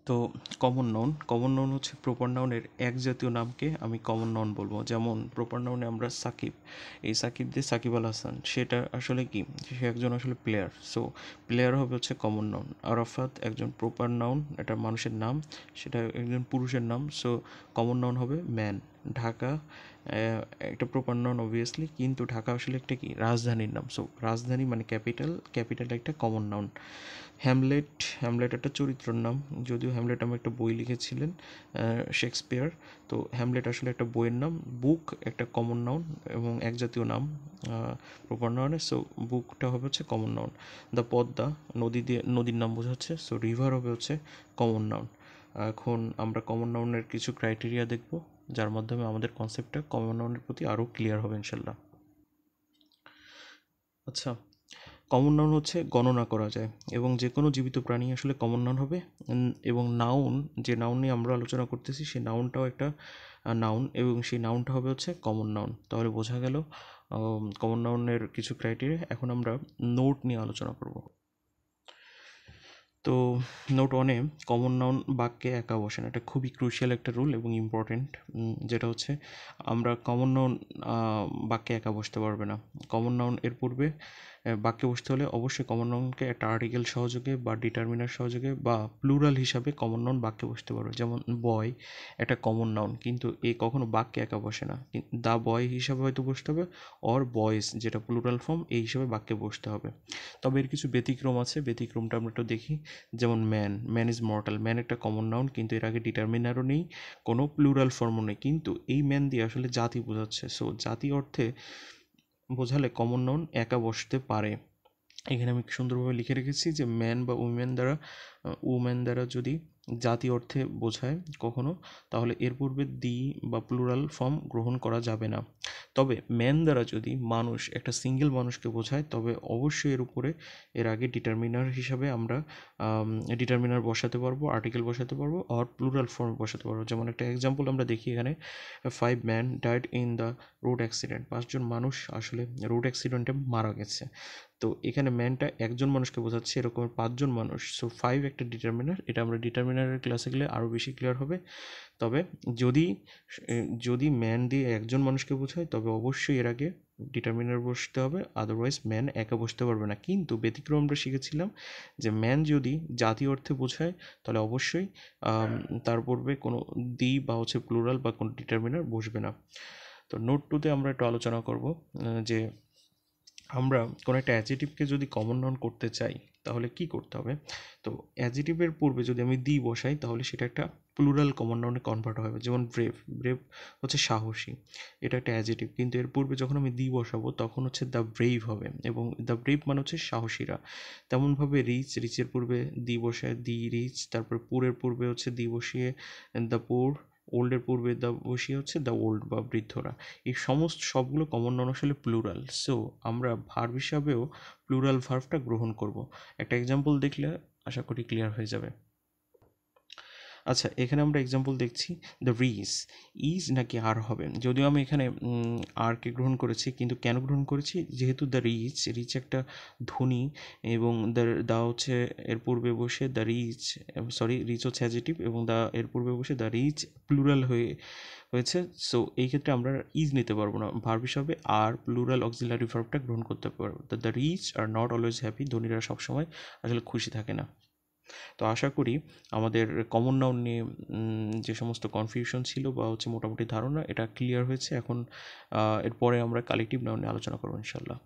তো common noun হচ্ছে proper নাউনের এক জাতীয় নামকে আমি কমন নাউন বলবো। যেমন প্রপার নাউনে আমরা সাকিব, এই সাকিব দিয়ে সাকিব আল হাসান, সেটা আসলে কি, সে একজন আসলে প্লেয়ার, সো প্লেয়ার হবে হচ্ছে কমন নাউন। আরাফাত একজন প্রপার নাউন, এটা মানুষের নাম, সেটা একজন পুরুষের নাম, সো কমন নাউন হবে ম্যান। ঢাকা একটা প্রপার নাউন অবভিয়াসলি, কিন্তু ঢাকা আসলে একটা কি, রাজধানীর নাম, সো রাজধানী মানে ক্যাপিটাল, ক্যাপিটাল একটা কমন নাউন। হ্যামলেট একটা চরিত্রের নাম, যদিও হ্যামলেট আমি একটা বই লিখেছিলেন শেক্সপিয়ার, তো হ্যামলেট আসলে একটা বইয়ের নাম। বুক একটা কমন নাউন এবং এক জাতীয় নাম প্রপার নাউনে, সো বুকটা হবে হচ্ছে কমন নাউন। দ্য পদ্মা নদী দিয়ে, নদীর নাম বোঝাচ্ছে, সো রিভার হবে হচ্ছে কমন নাউন। এখন আমরা কমন নাউনের কিছু ক্রাইটেরিয়া দেখব, যার মাধ্যমে আমাদের কনসেপ্টটা কমন নাউনের প্রতি আরও ক্লিয়ার হবে ইনশাল্লাহ। আচ্ছা, কমন নাউন হচ্ছে গণনা করা যায়, এবং যে কোনো জীবিত প্রাণী আসলে কমন নাউন হবে। এবং নাউন, যে নাউন নিয়ে আমরা আলোচনা করতেছি সেই নাউনটাও একটা নাউন, এবং সেই নাউনটা হবে হচ্ছে কমন নাউন। তাহলে বোঝা গেল কমন নাউনের কিছু ক্রাইটেরিয়া। এখন আমরা নোট নিয়ে আলোচনা করব। তো নোট ওয়ানে কমন নাউন বাক্যে একা বসে না, এটা খুবই ক্রুশিয়াল একটা রুল এবং ইম্পর্টেন্ট, যেটা হচ্ছে আমরা কমন নাউন বাক্যে একা বসতে পারবে না। কমন নাউন এর পূর্বে বাক্যে বসতে হলে অবশ্যই কমন নাউনকে একটা আর্টিকেল সহযোগে বা ডিটারমিনার সহযোগে বা প্লুরাল হিসাবে কমন নাউন বাক্যে বসতে পারবে। যেমন বয় একটা কমন নাউন, কিন্তু এ কখনো বাক্যে একা বসে না, দ্য বয় হিসাবে হয়তো বসতে হবে, অর বয়েস যেটা প্লুরাল ফর্ম এই হিসাবে বাক্যে বসতে হবে। তবে এর কিছু ব্যতিক্রম আছে, ব্যতিক্রমটা আমরা একটু দেখি। যেমন ম্যান ইজ মর্টাল, ম্যান একটা কমন নাউন, কিন্তু এর আগে ডিটারমিনারও নেই, কোনো প্লুরাল ফর্মও নেই, কিন্তু এই ম্যান দিয়ে আসলে জাতি বোঝাচ্ছে, সো জাতি অর্থে বোঝালে কমন নাউন একা বসতে পারে। এখানে আমি সুন্দরভাবে লিখে রেখেছি যে ম্যান বা উম্যান দ্বারা যদি জাতি অর্থে বোঝায় কখনো, তাহলে এর পূর্বে দি বা প্লুরাল ফর্ম গ্রহণ করা যাবে না। তবে ম্যান দ্বারা যদি মানুষ, একটা সিঙ্গেল মানুষকে বোঝায়, তবে অবশ্যই এর উপরে এর আগে ডিটারমিনার হিসাবে আমরা ডিটারমিনার বসাতে পারবো, আর্টিকেল বসাতে পারবো, আর প্লুরাল ফর্ম বসাতে পারবো। যেমন একটা এক্সাম্পল আমরা দেখি এখানে, 5 men died in the road accident, 5জন মানুষ আসলে রোড অ্যাক্সিডেন্টে মারা গেছে। তো এখানে ম্যানটা একজন মানুষকে বোঝাচ্ছে, এরকম 5জন মানুষ, সো 5 একটা ডিটারমিনার, এটা আমরা ডিটারমিনারের ক্লাসে গেলে আরও বেশি ক্লিয়ার হবে। তবে যদি যদি ম্যান দিয়ে একজন মানুষকে বোঝায়, তবে অবশ্যই এর আগে ডিটারমিনার বসতে হবে, আদারওয়াইজ ম্যান একা বসতে পারবে না। কিন্তু ব্যতিক্রম আমরা শিখেছিলাম যে ম্যান যদি জাতি অর্থে বোঝায়, তাহলে অবশ্যই তার পূর্বে কোনো দি বা হচ্ছে প্লুরাল বা কোনো ডিটারমিনার বসবে না। তো নোট টুতে আমরা একটু আলোচনা করব যে আমরা কোনো একটা অ্যাডজেটিভকে যদি কমন নাউন করতে চাই তাহলে কি করতে হবে। তো অ্যাডজেটিভের পূর্বে যদি আমি দি বসাই, তাহলে সেটা একটা প্লুরাল কমন নাউনে কনভার্ট হবে। যেমন ব্রেভ হচ্ছে সাহসী, এটা একটা অ্যাডজেটিভ, কিন্তু এর পূর্বে যখন আমি দি বসাবো তখন হচ্ছে দ্য ব্রেভ হবে, এবং দ্য ব্রেভ মানে হচ্ছে সাহসীরা। তেমনভাবে রিচের পূর্বে দি বসায় দি রিচ, তারপর পুরের পূর্বে হচ্ছে দি বসিয়ে দ্য পুর, ওল্ডের পূর্বে দ্য বসিয়ে হচ্ছে দ্য ওল্ড বা বৃদ্ধরা। এই সমস্ত সবগুলো কমন নাউন আসলে প্লুরাল, সো আমরা ভার্ব হিসাবেও প্লুরাল ভার্বটা গ্রহণ করব। একটা এক্সাম্পল দেখলে আশা করি ক্লিয়ার হয়ে যাবে। আচ্ছা, এখানে আমরা এক্সাম্পল দেখছি, দ্য ইজ নাকি আর হবে। যদিও আমি এখানে আরকে গ্রহণ করেছি, কিন্তু কেন গ্রহণ করেছি, যেহেতু দ্য রিচ একটা ধ্বনি, এবং দ্য হচ্ছে এর পূর্বে বসে দ্য রিচ হচ্ছে অ্যাডজেটিভ, এবং দ্য এর পূর্বে বসে দ্য রিচ প্লুরাল হয়েছে। সো এই ক্ষেত্রে আমরা ইজ নিতে পারবো না, ভার্ব হিসাবে আর প্লুরাল অক্সিলারি ভার্বটা গ্রহণ করতে পারবো। The rich are not always happy, ধনীরা সবসময় আসলে খুশি থাকে না। তো আশা করি আমাদের কমন নাউন নিয়ে যে সমস্ত কনফিউশন ছিল বা হচ্ছে মোটামুটি ধারণা, এটা ক্লিয়ার হয়েছে। এখন এরপরে আমরা কালেকটিভ নাউন নিয়ে আলোচনা করবো ইনশাল্লাহ।